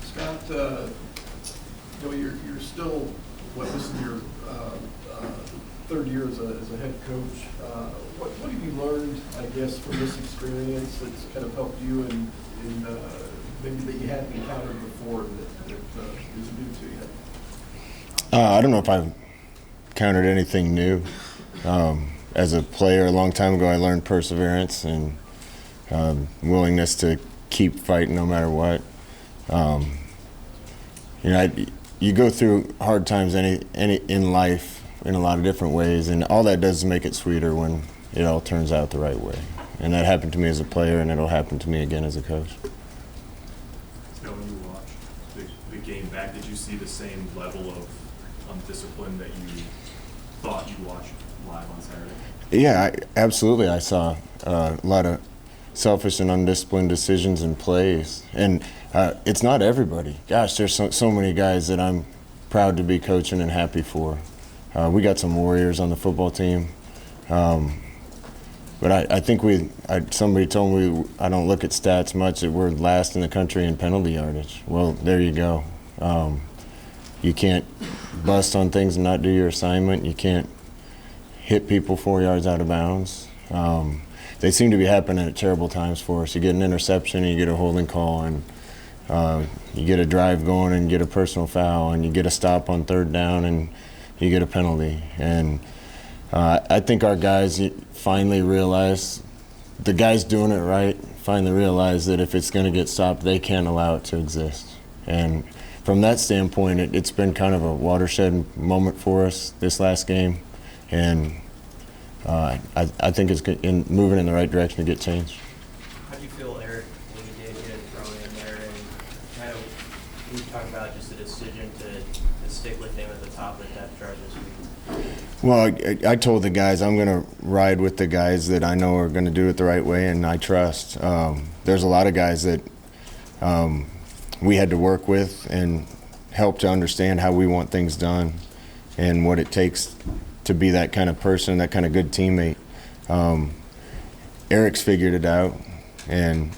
Scott, you're still, this is your third year as a head coach. What have you learned, I guess, from this experience that's kind of helped you in maybe that you hadn't encountered before that is new to you? I don't know if I've encountered anything new. As a player a long time ago, I learned perseverance and willingness to keep fighting no matter what. You go through hard times in life in a lot of different ways, and all that does is make it sweeter when it all turns out the right way. And that happened to me as a player, and it'll happen to me again as a coach. Now, when you watched the game back, did you see the same level of discipline that you thought you watched live on Saturday? Yeah, absolutely. I saw a lot of selfish and undisciplined decisions and plays. And it's not everybody. Gosh, there's so many guys that I'm proud to be coaching and happy for. We got some warriors on the football team. But I think somebody told me I don't look at stats much, that we're last in the country in penalty yardage. Well, there you go. You can't bust on things and not do your assignment. You can't hit people 4 yards out of bounds. They seem to be happening at terrible times for us. You get an interception and you get a holding call, and you get a drive going and get a personal foul, and you get a stop on third down and you get a penalty. And I think our guys finally realize, the guys doing it right finally realize that if it's going to get stopped, they can't allow it to exist. And from that standpoint, it's been kind of a watershed moment for us this last game. And I think it's moving in the right direction to get changed. How do you feel, Eric, when you did get thrown in there, and kind of, you talk about just the decision to stick with him at the top of the depth chart this week? Well, I told the guys I'm going to ride with the guys that I know are going to do it the right way and I trust. There's a lot of guys that we had to work with and help to understand how we want things done and what it takes to be that kind of person, that kind of good teammate. Eric's figured it out, and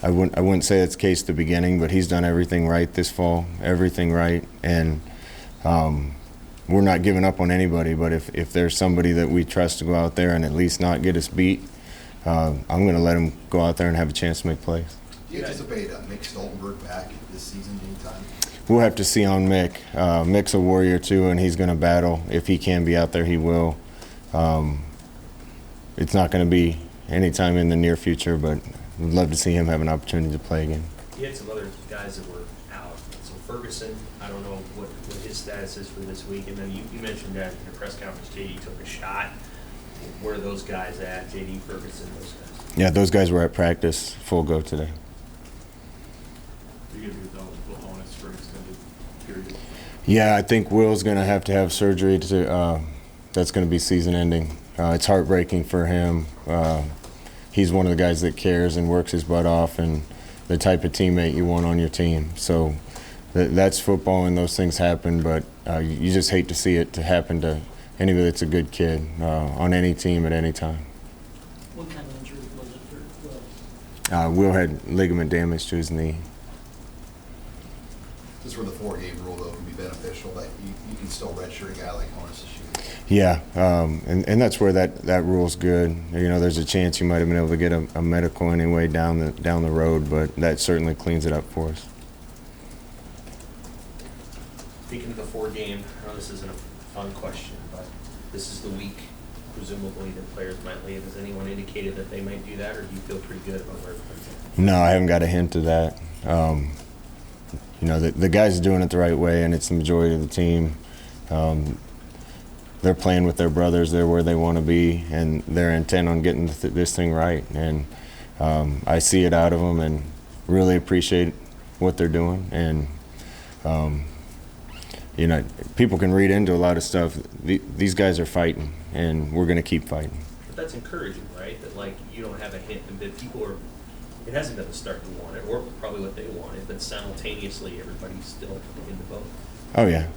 I wouldn't say it's the case at the beginning, but he's done everything right this fall, everything right. And we're not giving up on anybody, but if there's somebody that we trust to go out there and at least not get us beat, I'm going to let him go out there and have a chance to make plays. Do you anticipate Mick Stoltenberg back this season anytime? We'll have to see on Mick. Mick's a warrior too, and he's going to battle. If he can be out there, he will. It's not going to be anytime in the near future, but we'd love to see him have an opportunity to play again. You had some other guys that were out. So Ferguson, I don't know what his status is for this week. And then you mentioned that in the press conference, JD took a shot. Where are those guys at, JD, Ferguson, those guys? Yeah, those guys were at practice, full go today. Are you going to be with Honus for an extended period? Yeah, I think Will's going to have surgery that's going to be season ending. It's heartbreaking for him. He's one of the guys that cares and works his butt off and the type of teammate you want on your team. So that's football and those things happen, but you just hate to see it to happen to anybody that's a good kid on any team at any time. What kind of injury was it for Will? Will had ligament damage to his knee. Just for the 4-game rule, though, can be beneficial, that you can still redshirt a guy like Honus this year. Yeah, and that's where that rule's good. You know, there's a chance you might have been able to get a medical anyway down the road, but that certainly cleans it up for us. Speaking of the 4-game, I know this isn't a fun question, but this is the week, presumably, that players might leave. Has anyone indicated that they might do that, or do you feel pretty good about where everybody's at? No, I haven't got a hint of that. You know, the guys are doing it the right way, and it's the majority of the team. They're playing with their brothers. They're where they want to be, and they're intent on getting this thing right. And I see it out of them and really appreciate what they're doing. And, you know, people can read into a lot of stuff. These guys are fighting, and we're going to keep fighting. But that's encouraging, right? That, like, you don't have a hint that people are – it hasn't been the start you wanted, or probably what they wanted, but simultaneously everybody's still in the boat. Oh, yeah.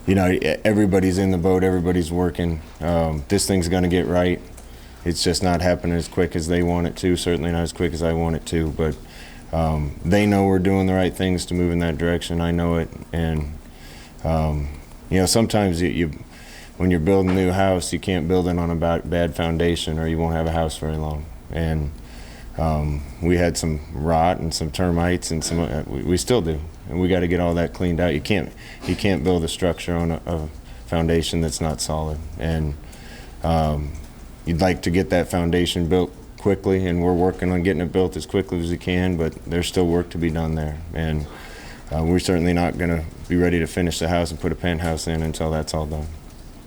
You know, everybody's in the boat, everybody's working. This thing's going to get right. It's just not happening as quick as they want it to, certainly not as quick as I want it to, but They know we're doing the right things to move in that direction. I know it, and sometimes when you're building a new house, you can't build it on a bad foundation, or you won't have a house very long. And we had some rot and some termites, and we still do, and we got to get all that cleaned out. You can't build a structure on a foundation that's not solid, and you'd like to get that foundation built quickly, and we're working on getting it built as quickly as we can, but there's still work to be done there, and we're certainly not going to be ready to finish the house and put a penthouse in until that's all done.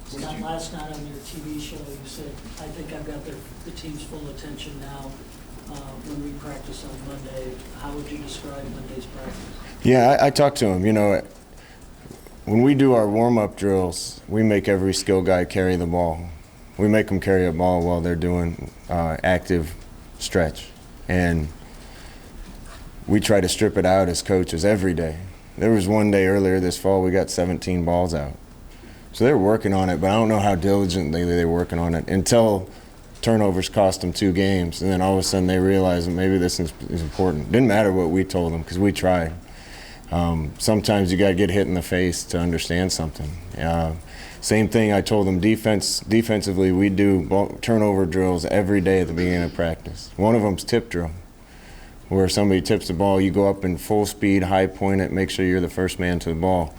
Scott, last night on your TV show, you said, I think I've got the team's full attention now when we practice on Monday. How would you describe Monday's practice? Yeah, I talked to him. When we do our warm-up drills, we make every skill guy carry the ball. We make them carry a ball while they're doing active stretch. And we try to strip it out as coaches every day. There was one day earlier this fall we got 17 balls out. So they were working on it, but I don't know how diligently they were working on it until turnovers cost them 2 games. And then all of a sudden they realized that maybe this is important. Didn't matter what we told them because we tried. Sometimes you got to get hit in the face to understand something. Same thing I told them defensively, we do turnover drills every day at the beginning of practice. One of them's tip drill, where somebody tips the ball, you go up in full speed, high point it, make sure you're the first man to the ball.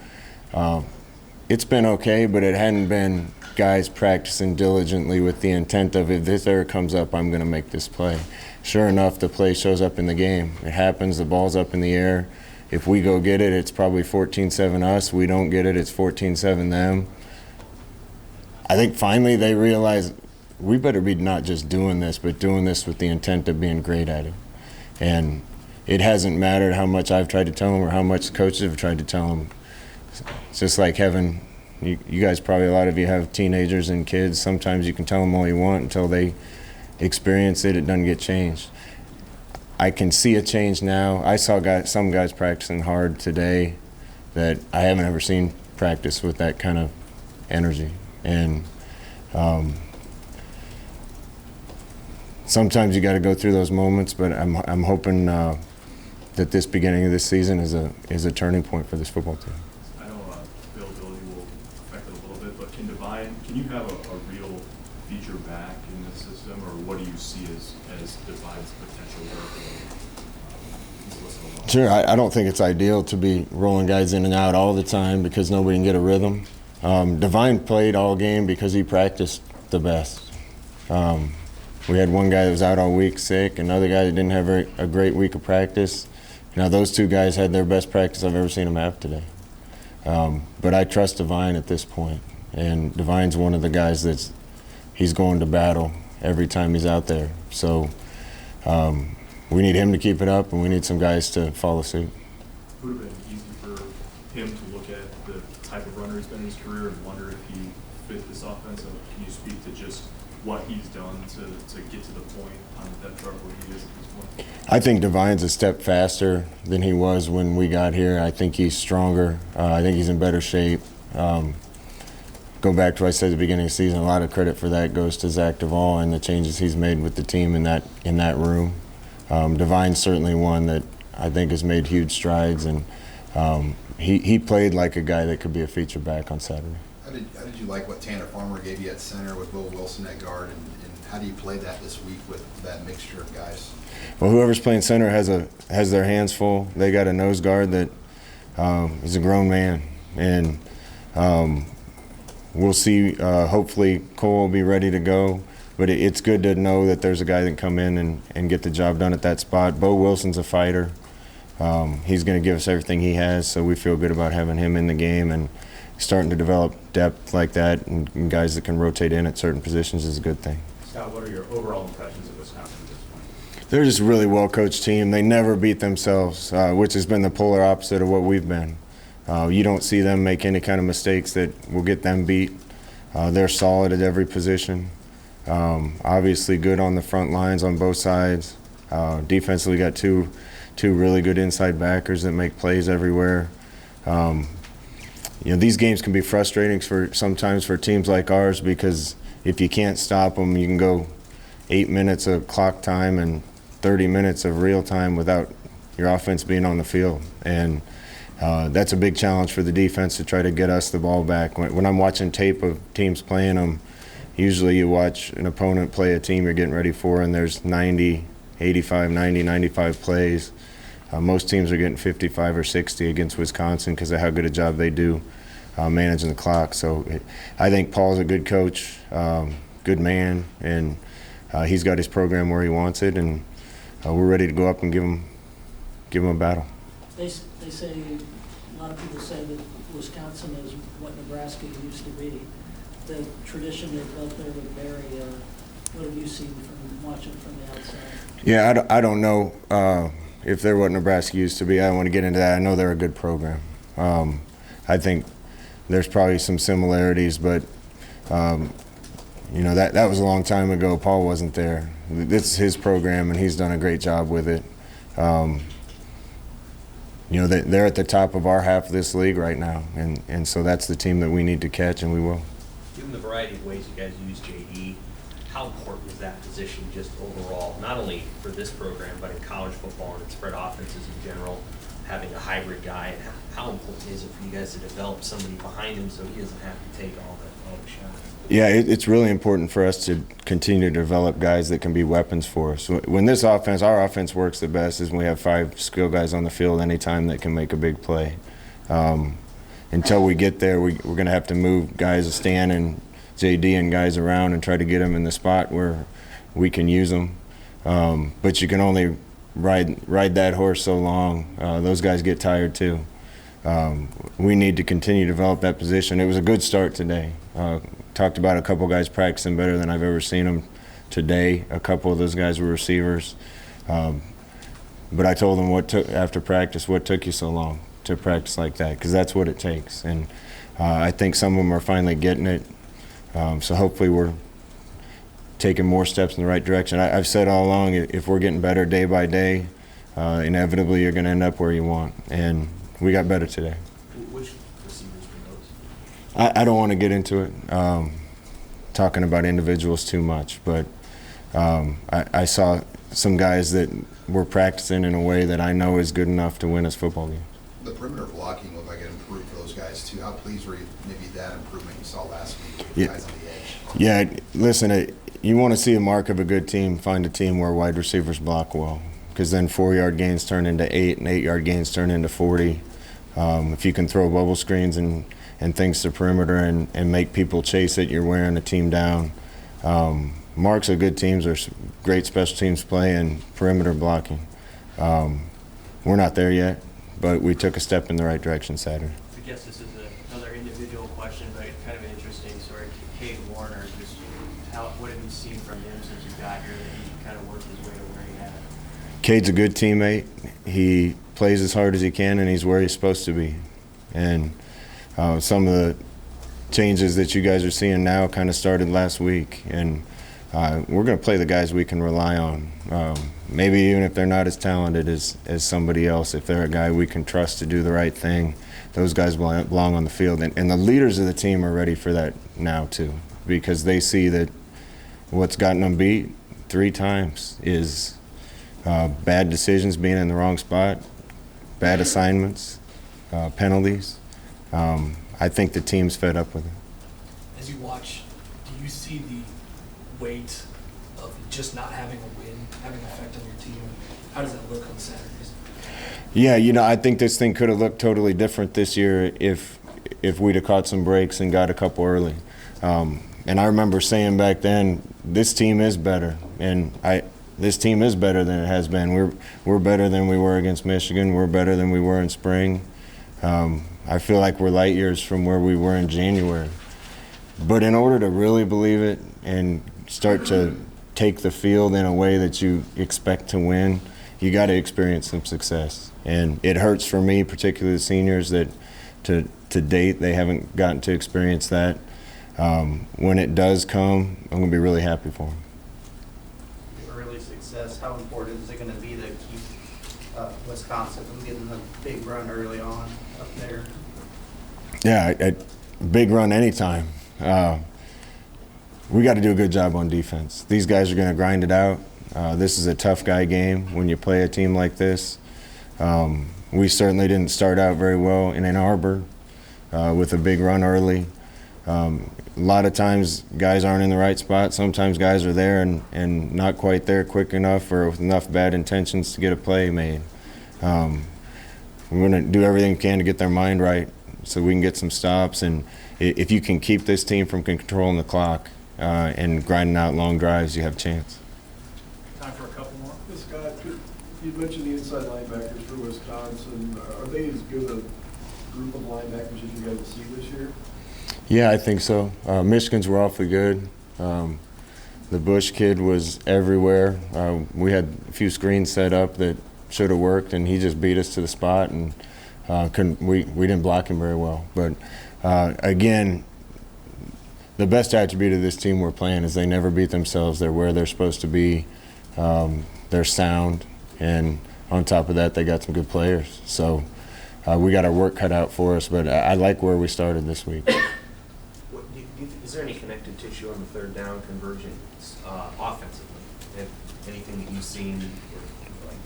It's been okay, but it hadn't been guys practicing diligently with the intent of, if this error comes up, I'm going to make this play. Sure enough, the play shows up in the game. It happens, the ball's up in the air. If we go get it, it's probably 14-7 us. We don't get it, it's 14-7 them. I think finally they realize we better be not just doing this, but doing this with the intent of being great at it. And it hasn't mattered how much I've tried to tell them or how much coaches have tried to tell them. It's just like having, you guys probably, a lot of you have teenagers and kids. Sometimes you can tell them all you want until they experience it, it doesn't get changed. I can see a change now. I saw some guys practicing hard today that I haven't ever seen practice with that kind of energy. And sometimes you got to go through those moments, but I'm hoping that this beginning of this season is a turning point for this football team. I know availability will affect it a little bit, but can you have a real feature back in the system, or what do you see as Divine's potential workload? Sure, I don't think it's ideal to be rolling guys in and out all the time because nobody can get a rhythm. Divine played all game because he practiced the best. We had one guy that was out all week sick, another guy that didn't have a great week of practice. Those 2 guys had their best practice I've ever seen them have today. But I trust Divine at this point, and Divine's one of the guys he's going to battle every time he's out there. So we need him to keep it up, and we need some guys to follow suit. Would have been easy for him to look at the type of runner he's been in his career and wonder if he fit this offense? So can you speak to just what he's done to get to the point on the depth chart where he is at this point? I think Divine's a step faster than he was when we got here. I think he's stronger. I think he's in better shape. Go back to what I said at the beginning of the season, a lot of credit for that goes to Zach Duvall and the changes he's made with the team in that room. Divine's certainly one that I think has made huge strides, and he played like a guy that could be a feature back on Saturday. How did you like what Tanner Farmer gave you at center with Will Wilson at guard, and how do you play that this week with that mixture of guys? Well, whoever's playing center has their hands full. They got a nose guard that is a grown man, and we'll see. Hopefully Cole will be ready to go. But it's good to know that there's a guy that can come in and get the job done at that spot. Bo Wilson's a fighter. He's going to give us everything he has, so we feel good about having him in the game, and starting to develop depth like that and guys that can rotate in at certain positions is a good thing. Scott, what are your overall impressions of Wisconsin at this point? They're just a really well-coached team. They never beat themselves, which has been the polar opposite of what we've been. You don't see them make any kind of mistakes that will get them beat. They're solid at every position. Obviously good on the front lines on both sides. Defensively, got two really good inside backers that make plays everywhere. These games can be frustrating sometimes for teams like ours, because if you can't stop them, you can go 8 minutes of clock time and 30 minutes of real time without your offense being on the field. And that's a big challenge for the defense to try to get us the ball back. When I'm watching tape of teams playing them, usually you watch an opponent play a team you're getting ready for, and there's 90, 85, 90, 95 plays. Most teams are getting 55 or 60 against Wisconsin because of how good a job they do managing the clock. So I think Paul's a good coach, good man, and he's got his program where he wants it, and we're ready to go up and give him a battle. They say, a lot of people say that Wisconsin is what Nebraska used to be. The tradition they built there with Barry, what have you seen from watching from the outside? Yeah, I don't know if they're what Nebraska used to be. I don't want to get into that. I know they're a good program. I think there's probably some similarities, but that was a long time ago. Paul wasn't there. This is his program, and he's done a great job with it. They're at the top of our half of this league right now, and so that's the team that we need to catch, and we will. Given the variety of ways you guys use JD, how important is that position just overall, not only for this program, but in college football and in spread offenses in general, having a hybrid guy, and how important is it for you guys to develop somebody behind him so he doesn't have to take all the shots? Yeah, it's really important for us to continue to develop guys that can be weapons for us. When our offense works the best is when we have 5 skill guys on the field anytime that can make a big play. Until we get there, we're going to have to move guys, Stan and JD and guys around and try to get them in the spot where we can use them. But you can only ride that horse so long. Those guys get tired too. We need to continue to develop that position. It was a good start today. Talked about a couple guys practicing better than I've ever seen them today. A couple of those guys were receivers. But I told them after practice, what took you so long to practice like that? Because that's what it takes. And I think some of them are finally getting it. So hopefully we're taking more steps in the right direction. I've said all along, if we're getting better day by day, inevitably you're going to end up where you want. And we got better today. Which receivers were those? I don't want to get into it, talking about individuals too much, but I saw some guys that were practicing in a way that I know is good enough to win us football games. The perimeter blocking looked like it improved for those guys too. How pleased were you maybe that improvement you saw last week with guys on the edge? Yeah, listen, you want to see a mark of a good team, find a team where wide receivers block well, because then 4-yard gains turn into 8 and 8-yard gains turn into 40. If you can throw bubble screens and things to perimeter and make people chase it, you're wearing a team down. Marks of good teams are great special teams play and perimeter blocking. We're not there yet, but we took a step in the right direction Saturday. I guess this is another individual question, but it's kind of an interesting story. Cade Warner, just what have you seen from him since you got here that he kind of worked his way to where he had? Cade's a good teammate. He plays as hard as he can, and he's where he's supposed to be. And some of the changes that you guys are seeing now kind of started last week, and we're going to play the guys we can rely on. Maybe even if they're not as talented as somebody else, if they're a guy we can trust to do the right thing, those guys belong on the field. And the leaders of the team are ready for that now too, because they see that what's gotten them beat 3 times is bad decisions, being in the wrong spot, bad assignments, penalties. I think the team's fed up with it. As you watch, do you see the weight of just not having a win having an effect on your team? How does that look on Saturdays? Yeah, I think this thing could have looked totally different this year if we'd have caught some breaks and got a couple early. And I remember saying back then, this team is better, and this team is better than it has been. We're better than we were against Michigan. We're better than we were in spring. I feel like we're light years from where we were in January. But in order to really believe it and start to take the field in a way that you expect to win, you got to experience some success. And it hurts for me, particularly the seniors, that to date they haven't gotten to experience that. When it does come, I'm going to be really happy for them. Early success, how important is it going to be to keep Wisconsin from getting a big run early on up there? Yeah, a big run anytime. We got to do a good job on defense. These guys are going to grind it out. This is a tough guy game when you play a team like this. We certainly didn't start out very well in Ann Arbor with a big run early. A lot of times guys aren't in the right spot. Sometimes guys are there and not quite there quick enough or with enough bad intentions to get a play made. We're going to do everything we can to get their mind right so we can get some stops. And if you can keep this team from controlling the clock and grinding out long drives, you have a chance. Time for a couple more. Scott, you mentioned the inside linebackers for Wisconsin. Are they as good a group of linebackers as you guys will see this year? Yeah, I think so. Michigan's were awfully good. The Bush kid was everywhere. We had a few screens set up that should have worked, and he just beat us to the spot, and we didn't block him very well. But again, the best attribute of this team we're playing is they never beat themselves. They're where they're supposed to be. They're sound, and on top of that, they got some good players. So we got our work cut out for us, but I like where we started this week. Is there any connective tissue on the third down conversions offensively? Anything that you've seen, like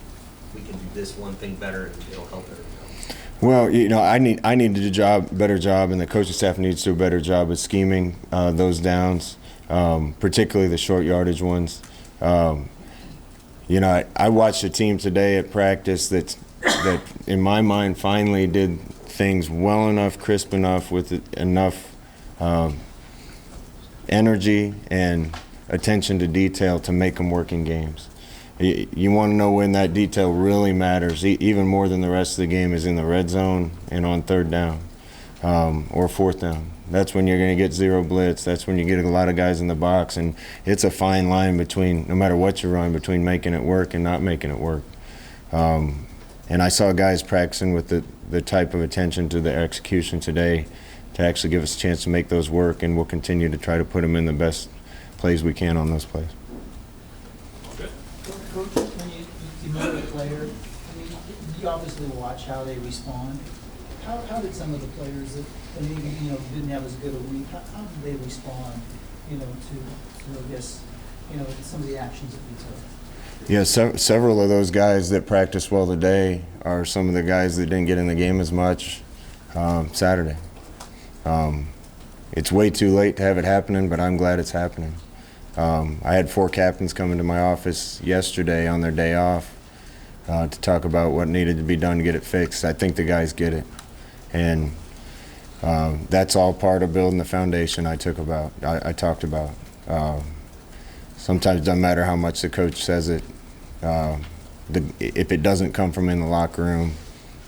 we can do this one thing better and it'll help everything else? Well, you know, I need to do a better job, and the coaching staff needs to do a better job of scheming those downs, particularly the short yardage ones. You know, I watched a team today at practice that in my mind finally did things well enough, crisp enough, with enough energy and attention to detail to make them work in games. You want to know when that detail really matters, even more than the rest of the game, is in the red zone and on third down or fourth down. That's when you're going to get zero blitz. That's when you get a lot of guys in the box, and it's a fine line between, no matter what you run, between making it work and not making it work. And I saw guys practicing with the type of attention to their execution today to actually give us a chance to make those work, and we'll continue to try to put them in the best plays we can on those plays. Coach, when you meet a player, I mean, you obviously watch how they respond. How did some of the players that maybe, you know, didn't have as good a week, how did they respond, you know, to I guess, you know, some of the actions that we took? Yeah, several of those guys that practiced well today are some of the guys that didn't get in the game as much Saturday. It's way too late to have it happening, but I'm glad it's happening. I had 4 captains come into my office yesterday on their day off to talk about what needed to be done to get it fixed. I think the guys get it. And that's all part of building the foundation I talked about. Sometimes it doesn't matter how much the coach says it. If it doesn't come from in the locker room,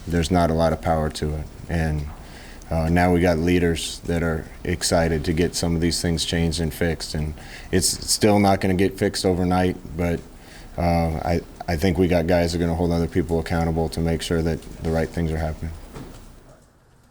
there's not a lot of power to it. And now we got leaders that are excited to get some of these things changed and fixed. And it's still not going to get fixed overnight, but I think we got guys that are going to hold other people accountable to make sure that the right things are happening.